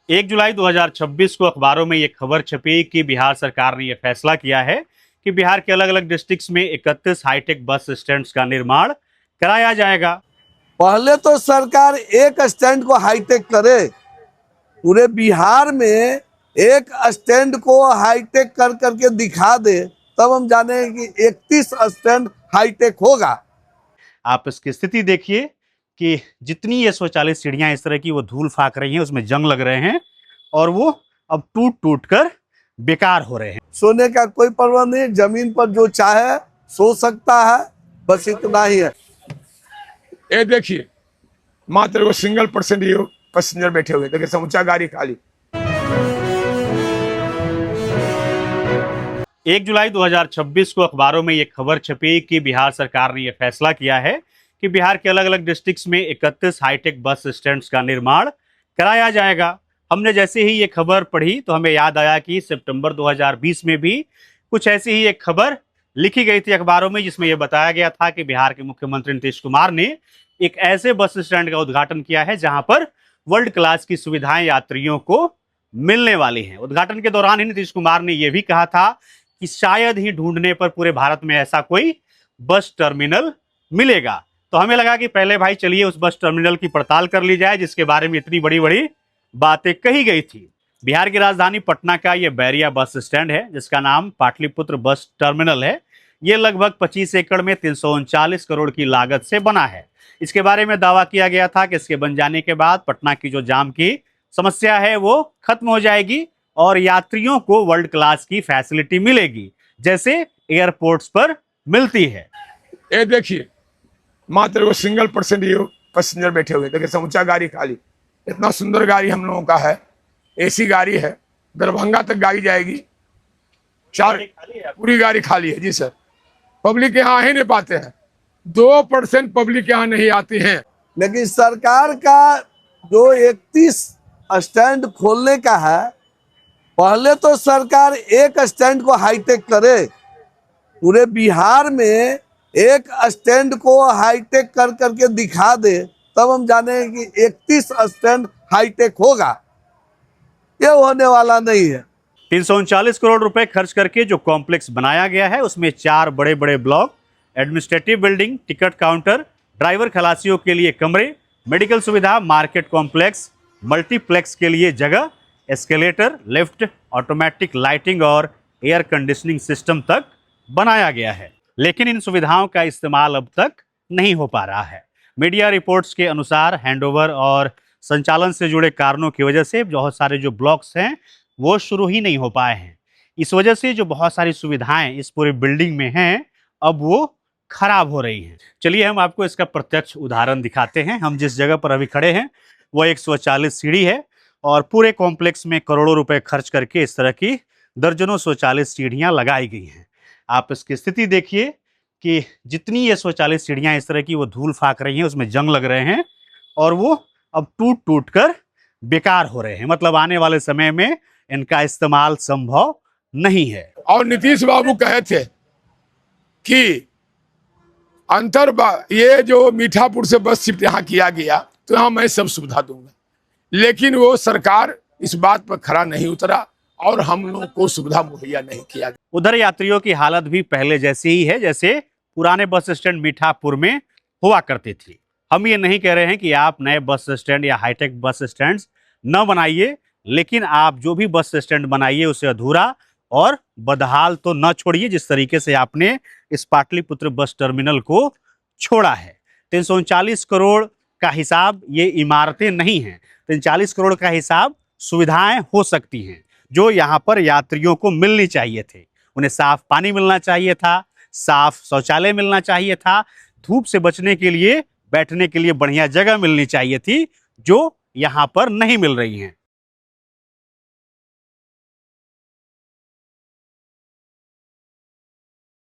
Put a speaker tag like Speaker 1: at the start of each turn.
Speaker 1: 1 जुलाई 2026 को अखबारों में ये खबर छपी कि बिहार सरकार ने यह फैसला किया है कि बिहार के अलग अलग डिस्ट्रिक्ट्स में 31 हाईटेक बस स्टैंड्स का निर्माण कराया जाएगा।
Speaker 2: पहले तो सरकार एक स्टैंड को हाईटेक करे, पूरे बिहार में एक स्टैंड को हाईटेक कर करके दिखा दे, तब हम जाने कि 31 स्टैंड हाईटेक होगा।
Speaker 1: आप इसकी स्थिति देखिए कि जितनी ये स्वचालित सीढ़ियां इस तरह की वो धूल फाक रही हैं, उसमें जंग लग रहे हैं और वो अब टूट टूट कर बेकार हो रहे हैं।
Speaker 2: सोने का कोई परवाह नहीं, जमीन पर जो चाहे सो सकता है, बस इतना ही है।
Speaker 3: ये देखिए, मात्र वो सिंगल पैसेंजर बैठे हुए, देखिए समूचा गाड़ी खाली।
Speaker 1: 1 जुलाई 2026 को अखबारों में ये खबर छपी कि बिहार सरकार ने यह फैसला किया है कि बिहार के अलग अलग डिस्ट्रिक्ट्स में 31 हाईटेक बस स्टैंड्स का निर्माण कराया जाएगा। हमने जैसे ही ये खबर पढ़ी तो हमें याद आया कि सितंबर 2020 में भी कुछ ऐसी ही एक खबर लिखी गई थी अखबारों में, जिसमें यह बताया गया था कि बिहार के मुख्यमंत्री नीतीश कुमार ने एक ऐसे बस स्टैंड का उद्घाटन किया है जहां पर वर्ल्ड क्लास की सुविधाएं यात्रियों को मिलने वाली हैं। उद्घाटन के दौरान ही नीतीश कुमार ने यह भी कहा था कि शायद ही ढूंढने पर पूरे भारत में ऐसा कोई बस टर्मिनल मिलेगा। तो हमें लगा कि पहले भाई चलिए उस बस टर्मिनल की पड़ताल कर ली जाए जिसके बारे में इतनी बड़ी बड़ी बातें कही गई थी। बिहार की राजधानी पटना का यह बैरिया बस स्टैंड है जिसका नाम पाटलिपुत्र बस टर्मिनल है। यह लगभग 25 एकड़ में 339 करोड़ की लागत से बना है। इसके बारे में दावा किया गया था कि इसके बन जाने के बाद पटना की जो जाम की समस्या है वो खत्म हो जाएगी और यात्रियों को वर्ल्ड क्लास की फैसिलिटी मिलेगी जैसे एयरपोर्ट्स पर मिलती है।
Speaker 3: ये देखिए, मात्र वो सिंगल पैसेंजर बैठे हुए, देखिए समूचा गाड़ी खाली। इतना सुंदर गाड़ी हम लोगों का है, एसी गाड़ी है, दरभंगा तक गाड़ी जाएगी। पूरी गाड़ी खाली है जी सर। पब्लिक यहाँ आ ही नहीं पाते हैं, 2% पब्लिक यहाँ नहीं आती है।
Speaker 2: लेकिन सरकार का जो 31 स्टैंड खोलने का है, पहले तो सरकार एक स्टैंड को हाईटेक करे, पूरे बिहार में एक स्टैंड को हाईटेक कर करके दिखा दे, तब हम जाने कि 31 स्टैंड हाईटेक होगा। ये होने वाला नहीं है।
Speaker 1: 339 करोड़ रुपए खर्च करके जो कॉम्प्लेक्स बनाया गया है उसमें 4 बड़े बड़े block, administrative building, ticket counter, driver खलासियों के लिए कमरे, मेडिकल सुविधा, मार्केट कॉम्प्लेक्स, मल्टीप्लेक्स के लिए जगह, एस्केलेटर, लिफ्ट, ऑटोमेटिक लाइटिंग और एयर कंडीशनिंग सिस्टम तक बनाया गया है। लेकिन इन सुविधाओं का इस्तेमाल अब तक नहीं हो पा रहा है। मीडिया रिपोर्ट्स के अनुसार हैंडओवर और संचालन से जुड़े कारणों की वजह से बहुत सारे जो ब्लॉक्स हैं वो शुरू ही नहीं हो पाए हैं। इस वजह से जो बहुत सारी सुविधाएं इस पूरे बिल्डिंग में हैं अब वो खराब हो रही हैं। चलिए हम आपको इसका प्रत्यक्ष उदाहरण दिखाते हैं। हम जिस जगह पर अभी खड़े हैं वो एक स्वचालित सीढ़ी है और पूरे कॉम्प्लेक्स में करोड़ों रुपए खर्च करके इस तरह की दर्जनों स्वचालित सीढ़ियां लगाई गई हैं। आप इसकी स्थिति देखिए कि जितनी ये स्वचालित सीढ़ियां इस तरह की वो धूल फाक रही हैं, उसमें जंग लग रहे हैं और वो अब टूट टूट कर बेकार हो रहे हैं। मतलब आने वाले समय में इनका इस्तेमाल संभव नहीं है।
Speaker 3: और नीतीश बाबू कहे थे कि ये जो मीठापुर से बस शिफ्ट यहाँ किया गया तो यहाँ मैं सब सुविधा दूंगा, लेकिन वो सरकार इस बात पर खरा नहीं उतरा और हम लोगों को सुविधा मुहैया नहीं किया।
Speaker 1: उधर यात्रियों की हालत भी पहले जैसी ही है जैसे पुराने बस स्टैंड मीठापुर में हुआ करती थी। हम ये नहीं कह रहे हैं कि आप नए बस स्टैंड या हाईटेक बस स्टैंड न बनाइए, लेकिन आप जो भी बस स्टैंड बनाइए उसे अधूरा और बदहाल तो न छोड़िए जिस तरीके से आपने इस पाटलिपुत्र बस टर्मिनल को छोड़ा है। 339 करोड़ का हिसाब ये इमारतें नहीं हैं। 340 करोड़ का हिसाब सुविधाएं हो सकती हैं जो यहाँ पर यात्रियों को मिलनी चाहिए थे। उन्हें साफ पानी मिलना चाहिए था, साफ शौचालय मिलना चाहिए था, धूप से बचने के लिए बैठने के लिए बढ़िया जगह मिलनी चाहिए थी जो यहाँ पर नहीं मिल रही हैं।